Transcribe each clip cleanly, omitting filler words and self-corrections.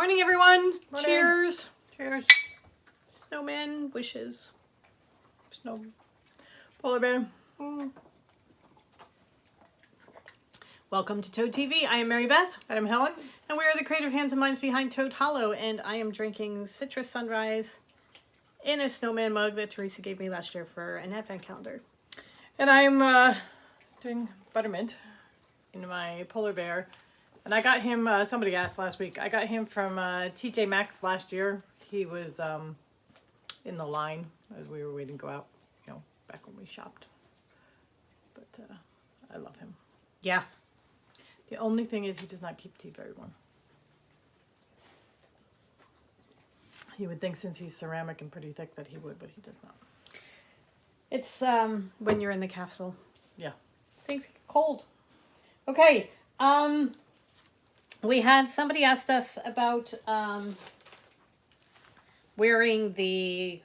Morning, everyone. Morning. Cheers. Cheers. Snowman wishes. Snow. Polar bear. Welcome to Toad TV. I am Mary Beth, I'm Helen. and we are the creative hands and minds behind Toad Hollow, and I am drinking Citrus Sunrise in a snowman mug that Teresa gave me last year for an advent calendar. And I'm doing buttermint in my polar bear. And I got him, somebody asked last week, I got him from TJ Maxx last year. He was in the line as we were waiting to go out, back when we shopped. But I love him. Yeah. The only thing is he does not keep tea very warm. You would think since he's ceramic and pretty thick that he would, but he does not. It's when you're in the capsule. Yeah. Things get cold. Okay. We had somebody asked us about wearing the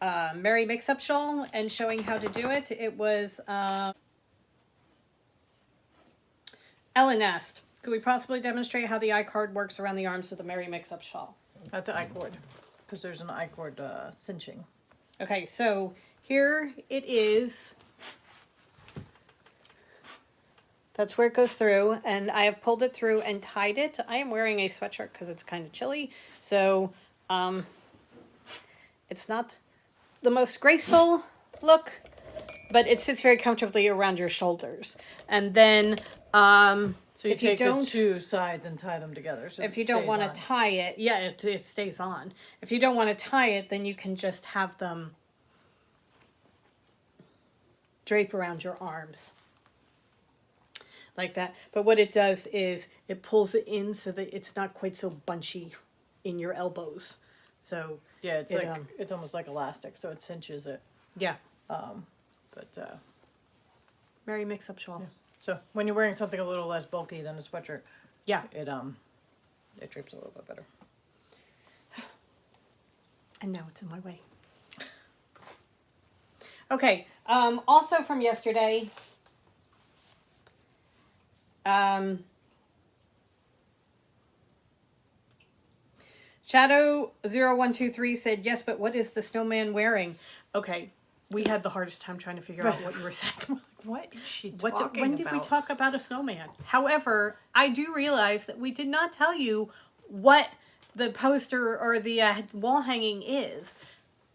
Merry Mix-Up Shawl and showing how to do it. It was Ellen asked, could we possibly demonstrate how the I-cord works around the arms of the Merry Mix-Up Shawl? That's an I-cord, because there's an I-cord cinching. Okay, so here it is. That's where it goes through, and I have pulled it through and tied it. I am wearing a sweatshirt because it's kind of chilly, so it's not the most graceful look, but it sits very comfortably around your shoulders. And then So you if take you don't, the two sides and tie them together. So if you don't want to tie it, yeah, it stays on. If you don't want to tie it, then you can just have them drape around your arms. Like that. But what it does is it pulls it in so that it's not quite so bunchy in your elbows. So yeah, it's almost like elastic, so it cinches it. yeah. But Merry Mix-Up Shawl. yeah. So when you're wearing something a little less bulky than a sweatshirt, Yeah. it drapes a little bit better. And now it's in my way. Okay. Also from yesterday. Shadow0123 said, yes, but what is the snowman wearing? Okay, we had the hardest time trying to figure out what you were saying. What is she talking When did we about? talk about a snowman? However, I do realize that we did not tell you what the poster or the wall hanging is.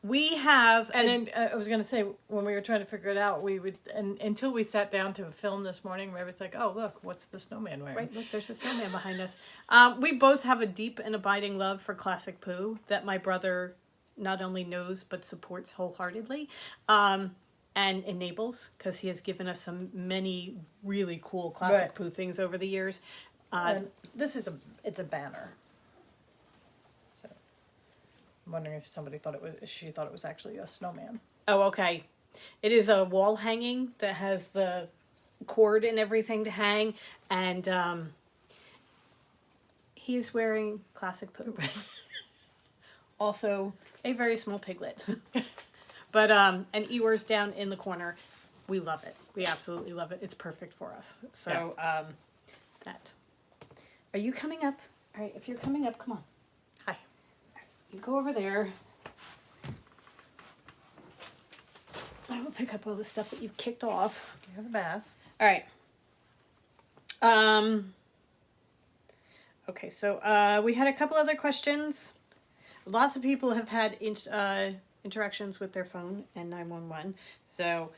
We have... And then I was going to say, when we were trying to figure it out, we would, and until we sat down to film this morning, Ray was like, oh, look, what's the snowman wearing? Right, look, there's a snowman behind us. We both have a deep and abiding love for classic poo that my brother not only knows but supports wholeheartedly and enables, because he has given us many really cool classic poo things over the years. And this is it's a banner. So I'm wondering if she thought it was actually a snowman. Oh, okay. It is a wall hanging that has the cord and everything to hang, and he is wearing classic poo. Also, a very small piglet. But, and Eeyore's down in the corner. We love it. We absolutely love it. It's perfect for us. So, that. Are you coming up? All right, if you're coming up, come on. Hi. You go over there. I will pick up all the stuff that you've kicked off. You have a bath. All right. Okay, so we had a couple other questions. Lots of people have had interactions with their phone and 911. So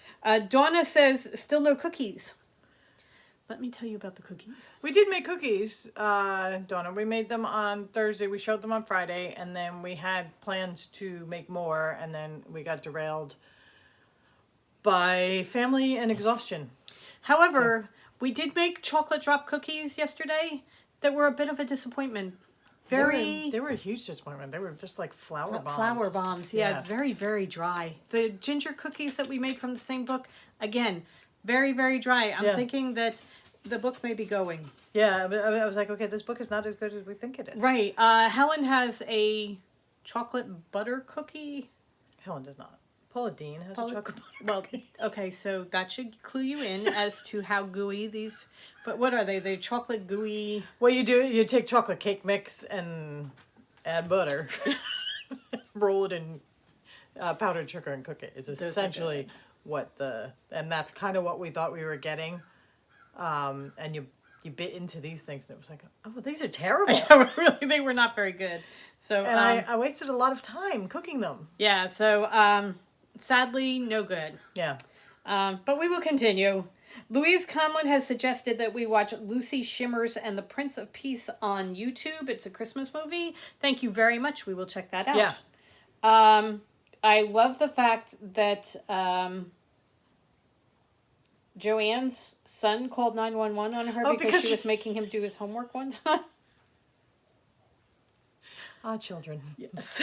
Donna says, still no cookies. Let me tell you about the cookies. We did make cookies, Donna. We made them on Thursday. We showed them on Friday, and then we had plans to make more, and then we got derailed by family and exhaustion. However, we did make chocolate drop cookies yesterday that were a bit of a disappointment. They were a huge disappointment. They were just like flour bombs. Flour bombs, yeah. Very, very dry. The ginger cookies that we made from the same book, again, very, very dry. I'm thinking that the book may be going. Yeah, I was like, okay, this book is not as good as we think it is. Right. Helen has a chocolate butter cookie. Helen does not. Paula Deen has a chocolate Well, okay, so that should clue you in as to how gooey these. But what are they? They're chocolate gooey. What you do, you take chocolate cake mix and add butter, roll it in powdered sugar and cook it. It's essentially and that's kind of what we thought we were getting. And you bit into these things and it was like, oh, these are terrible. Really, they were not very good. So And I wasted a lot of time cooking them. yeah, so sadly, no good. Yeah. But we will continue. Louise Conlon has suggested that we watch Lucy Shimmers and the Prince of Peace on YouTube. It's a Christmas movie. Thank you very much. We will check that out. Yeah. I love the fact that Joanne's son called 911 on her because she was making him do his homework one time. Children. Yes.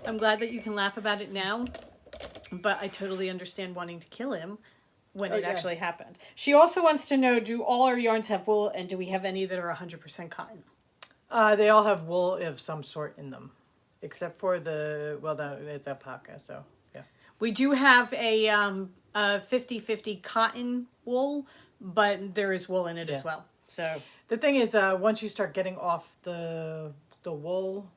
I'm glad that you can laugh about it now, but I totally understand wanting to kill him when it actually happened. She also wants to know, do all our yarns have wool, and do we have any that are 100% cotton? They all have wool of some sort in them, except for it's alpaca, so yeah. We do have a 50-50 cotton wool, but there is wool in it as well. So the thing is, once you start getting off the wool,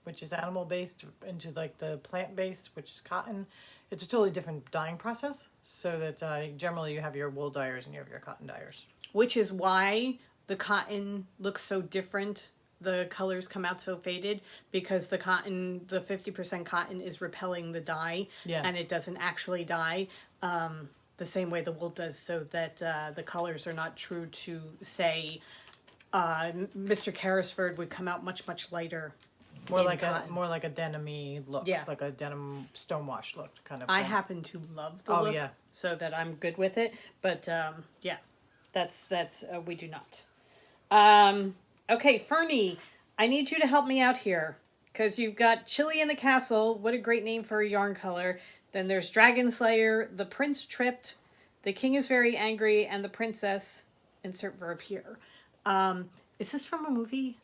which is animal based, into like the plant based, which is cotton, it's a totally different dyeing process. So that generally you have your wool dyers and you have your cotton dyers. Which is why the cotton looks so different. The colors come out so faded because the 50% cotton is repelling the dye, and it doesn't actually dye the same way the wool does, so that the colors are not true to, say, Mr. Carrisford would come out much, much lighter. More like a denim-y look, like a denim stonewash look kind of thing. I happen to love the look, so that I'm good with it. But that's we do not. Okay, Fernie, I need you to help me out here because you've got Chili in the Castle. What a great name for a yarn color. Then there's Dragon Slayer, the Prince Tripped, the King is Very Angry, and the Princess. Insert verb here. Is this from a movie?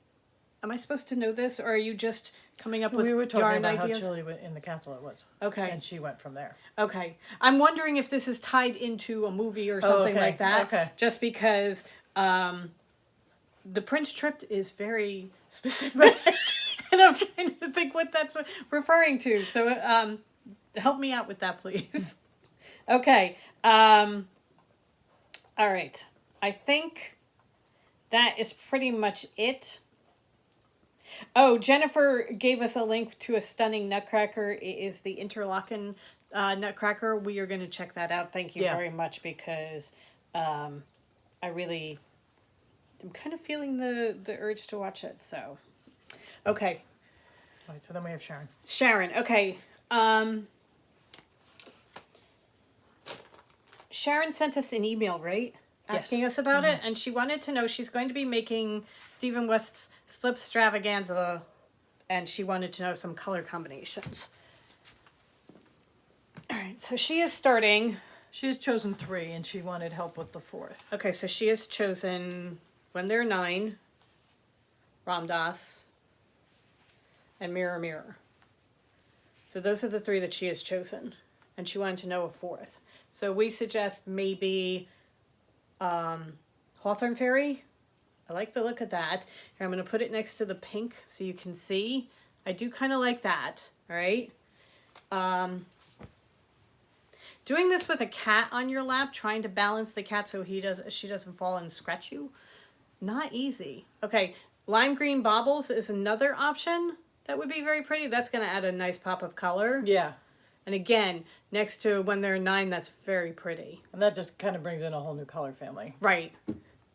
Am I supposed to know this, or are you just coming up with yarn ideas? We were talking about how Chili in the Castle it was. Okay. And she went from there. Okay. I'm wondering if this is tied into a movie or something like that. Okay. Just because the Prince Tripped is very specific. And I'm trying to think what that's referring to. So help me out with that, please. Okay. All right. I think that is pretty much it. Oh, Jennifer gave us a link to a stunning nutcracker. It is the Interlaken nutcracker. We are going to check that out. Thank you very much because I'm kind of feeling the urge to watch it. So, okay. All right, so then we have Sharon. Sharon, okay. Sharon sent us an email, right? Asking us about it, and she wanted to know, she's going to be making Stephen West's Slipstravaganza, and she wanted to know some color combinations. All right, so she is starting. She has chosen 3, and she wanted help with the 4th. Okay, so she has chosen When They're 9, Ram Dass, and Mirror Mirror. So those are the 3 that she has chosen, and she wanted to know a 4th. So we suggest maybe Hawthorne Fairy. I like the look of that. Here, I'm going to put it next to the pink so you can see. I do kind of like that. All right. Doing this with a cat on your lap, trying to balance the cat so she doesn't fall and scratch you. Not easy. Okay. Lime green baubles is another option that would be very pretty. That's going to add a nice pop of color. Yeah. And again, next to When They're 9, that's very pretty. And that just kind of brings in a whole new color family. Right.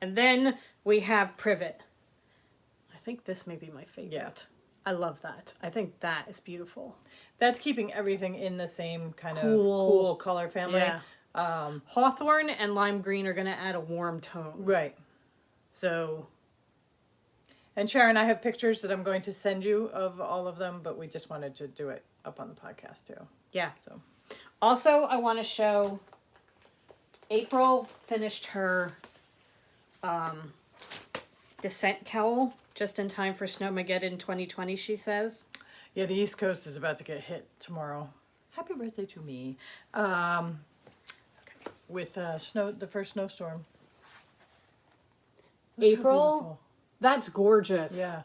And then we have Privet. I think this may be my favorite. Yeah. I love that. I think that is beautiful. That's keeping everything in the same kind of cool color family. Yeah. Hawthorne and lime green are going to add a warm tone. Right. So. And Sharon, I have pictures that I'm going to send you of all of them, but we just wanted to do it up on the podcast too. Yeah. So, also, I want to show April finished her Descent cowl just in time for Snowmageddon 2020, she says. Yeah, the East Coast is about to get hit tomorrow. Happy birthday to me. Okay. With snow, the first snowstorm. Look how April? beautiful. That's gorgeous. Yeah.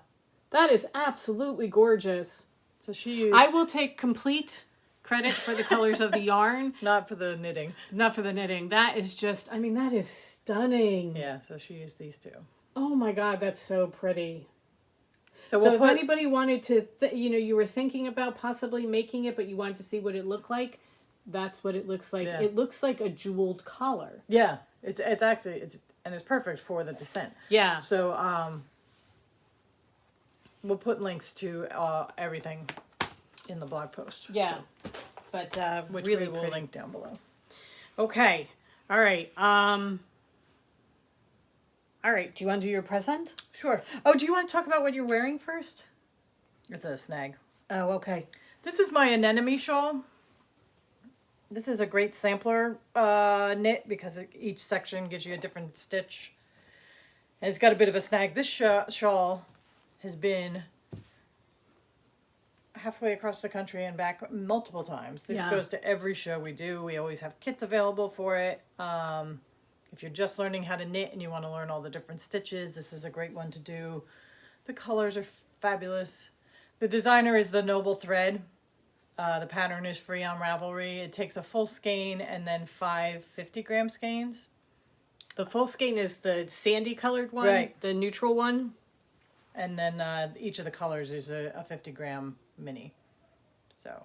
That is absolutely gorgeous. So she used... I will take complete credit for the colors of the yarn. Not for the knitting. Not for the knitting. That is just, I mean, that is stunning. Yeah, so she used these two. Oh my God, that's so pretty. So, So if anybody wanted to, you were thinking about possibly making it, but you wanted to see what it looked like, that's what it looks like. Yeah. It looks like a jeweled collar. Yeah, it's actually, and it's perfect for the descent. Yeah. So, we'll put links to everything in the blog post. Yeah. So, But which really we will pretty. link down below. Okay. All right. All right. Do you want to do your present? Sure. Oh, do you want to talk about what you're wearing first? It's a snag. Oh, okay. This is my Anemone shawl. This is a great sampler knit because each section gives you a different stitch. And it's got a bit of a snag. This shawl has been halfway across the country and back multiple times. This Yeah. goes to every show we do. We always have kits available for it. If you're just learning how to knit and you want to learn all the different stitches, this is a great one to do. The colors are fabulous. The designer is the Noble Thread. The pattern is free on Ravelry. It takes a full skein and then 5 50-gram skeins. The full skein is the sandy colored one, Right. the neutral one. And then each of the colors is a 50-gram mini. So,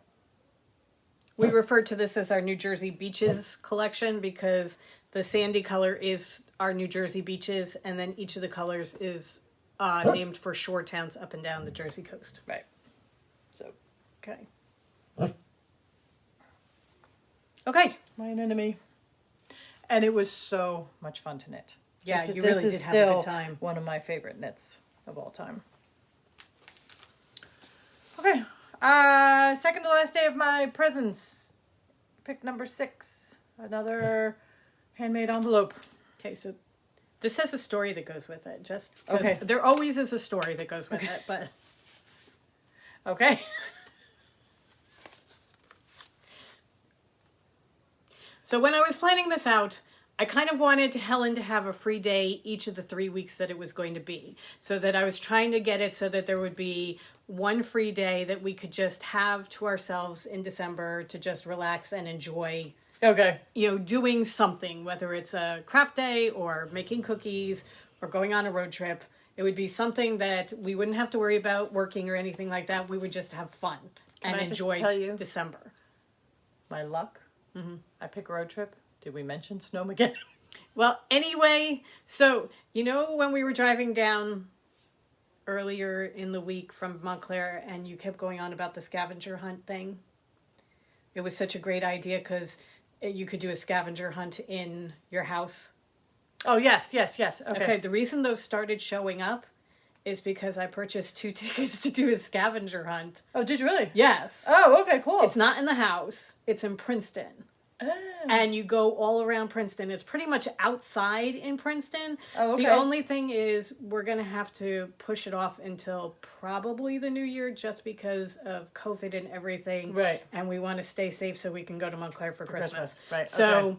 We refer to this as our New Jersey Beaches collection because the sandy color is our New Jersey beaches, and then each of the colors is named for shore towns up and down the Jersey coast. right. So, Okay. Okay. my Anemone. And it was so much fun to knit. Yeah, This you this really is did have a good still time. one of my favorite knits of all time. Okay. Second to last day of my presents. Pick number 6. Another handmade envelope. Okay, so this has a story that goes with it. Just 'cause Okay. there always is a story that goes with it, but Okay. so when I was planning this out, I kind of wanted Helen to have a free day each of the 3 weeks that it was going to be. So that I was trying to get it so that there would be one free day that we could just have to ourselves in December to just relax and enjoy, Okay. doing something, whether it's a craft day or making cookies or going on a road trip. It would be something that we wouldn't have to worry about working or anything like that. We would just have fun Can and I just enjoy tell you? December. My luck. I pick road trip. Did we mention Snowmageddon? Well, anyway, so, when we were driving down earlier in the week from Montclair and you kept going on about the scavenger hunt thing? It was such a great idea because you could do a scavenger hunt in your house. Oh, yes. Okay, the reason those started showing up is because I purchased 2 tickets to do a scavenger hunt. Oh, did you really? Yes. Oh, okay, cool. It's not in the house. It's in Princeton. Oh. And you go all around Princeton. It's pretty much outside in Princeton. Oh, okay. The only thing is we're going to have to push it off until probably the new year just because of COVID and everything. Right. And we want to stay safe so we can go to Montclair for Christmas. Right, So okay.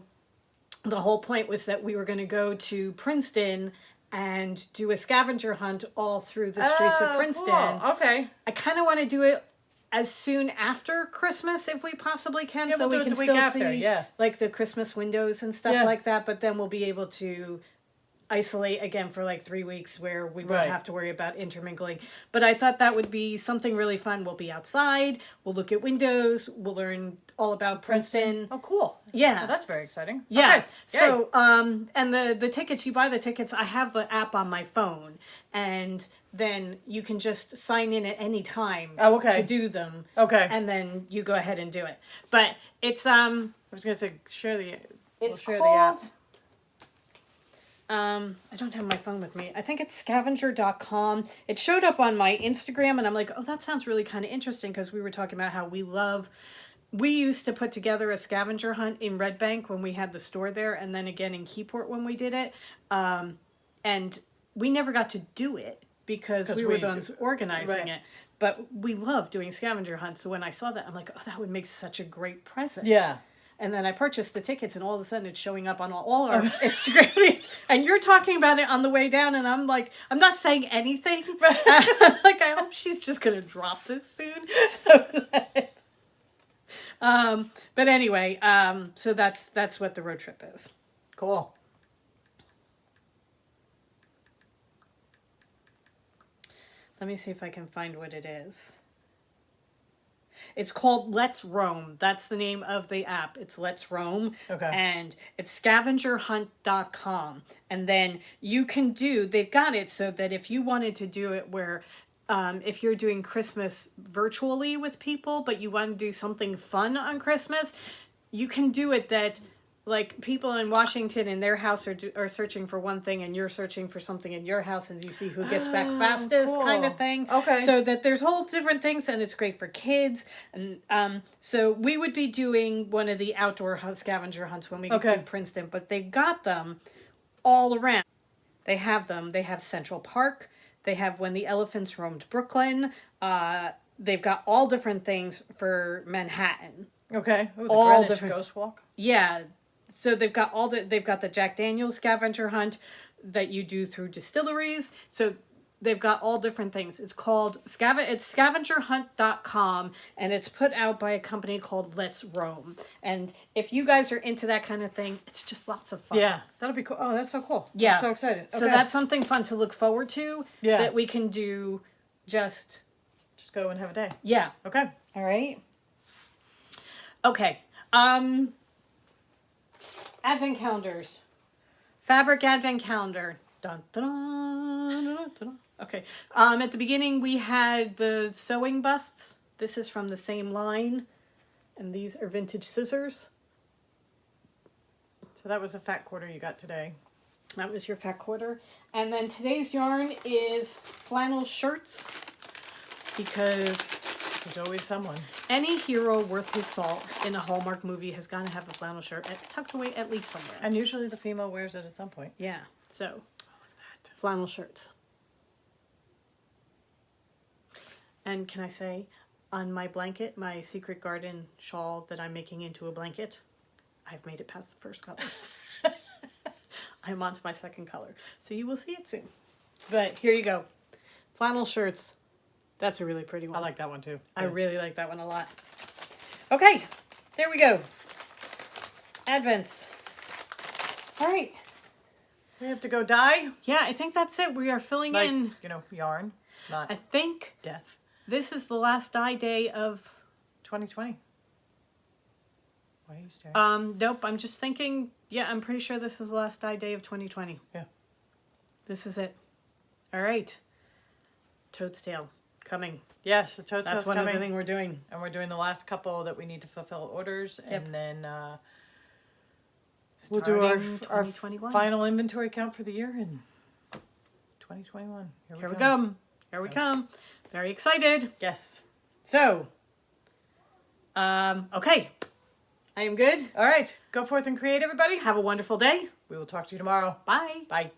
the whole point was that we were going to go to Princeton and do a scavenger hunt all through the streets of Princeton. Cool. Okay. I kind of want to do it as soon after Christmas if we possibly can, Yeah, so we'll we do can it the week still after, see yeah. like the Christmas windows and stuff Yeah. like that. But then we'll be able to isolate again for like 3 weeks where we won't Right. have to worry about intermingling. But I thought that would be something really fun. We'll be outside. We'll look at windows. We'll learn all about Princeton. Oh, cool. Yeah. Oh, that's very exciting. Yeah. Okay. Yay. So, and the tickets, you buy the tickets. I have the app on my phone, and then you can just sign in at any time Oh, okay. to do them. Okay. And then you go ahead and do it. But it's I was gonna say share the. We'll it's share called. the app. I don't have my phone with me. I think it's scavenger.com. It showed up on my Instagram, and I'm like, oh, that sounds really kind of interesting because we were talking about how we used to put together a scavenger hunt in Red Bank when we had the store there, and then again in Keyport when we did it. And we never got to do it because we were the ones organizing Right. it. But we love doing scavenger hunts. So when I saw that, I'm like, oh, that would make such a great present. Yeah. And then I purchased the tickets, and all of a sudden it's showing up on all our Instagram feeds. And you're talking about it on the way down, and I'm like, I'm not saying anything. I'm like, I hope she's just going to drop this soon. So but anyway, so that's what the road trip is. Cool. Let me see if I can find what it is. It's called Let's Roam. That's the name of the app. It's Let's Roam. Okay. And it's scavengerhunt.com. And then you can they've got it so that if you wanted to do it where, if you're doing Christmas virtually with people, but you want to do something fun on Christmas, you can do it that, like, people in Washington in their house are searching for one thing, and you're searching for something in your house, and you see who gets back fastest, cool. kind of thing. Okay. So that there's whole different things, and it's great for kids. And so we would be doing one of the outdoor scavenger hunts when we do Princeton, but they've got them all around. They have them. They have Central Park. They have When the Elephants Roamed Brooklyn. They've got all different things for Manhattan. Okay. Ooh, the all Greenwich different Ghost Walk. Yeah. So they've got they've got the Jack Daniel's scavenger hunt that you do through distilleries. So they've got all different things. It's called it's scavengerhunt.com, and it's put out by a company called Let's Roam. And if you guys are into that kind of thing, it's just lots of fun. Yeah. That'll be cool. Oh, that's so cool. Yeah. I'm so excited. Okay. So that's something fun to look forward to. Yeah. That we can do just go and have a day. Yeah. Okay. All right. Okay. Advent calendars. Fabric advent calendar. Dun, dun, dun, dun, dun. Okay. At the beginning we had the sewing busts. This is from the same line. And these are vintage scissors. So that was a fat quarter you got today. That was your fat quarter. And then today's yarn is flannel shirts. Because there's always someone. Any hero worth his salt in a Hallmark movie has got to have a flannel shirt tucked away at least somewhere. And usually the female wears it at some point. Yeah. So, flannel shirts. And can I say, on my blanket, my Secret Garden shawl that I'm making into a blanket, I've made it past the first color. I'm on to my second color. So you will see it soon. But here you go. Flannel shirts. That's a really pretty one. I like that one too. I really like that one a lot. Okay, there we go. Advents. All right. We have to go dye. Yeah, I think that's it. We are filling in. Yarn, not I think death. this is the last dye day of 2020. Why are you staring? Nope, I'm just thinking, yeah, I'm pretty sure this is the last dye day of 2020. Yeah. This is it. All right. Toad's-tail. Coming. Yes, the toad's That's one coming. other thing we're doing. And we're doing the last couple that we need to fulfill orders. Yep. And then We'll do our final inventory count for the year in 2021. Here we come. Here we come. Very excited. Yes. So, okay. I am good. All right. Go forth and create, everybody. Have a wonderful day. We will talk to you tomorrow. Bye. Bye.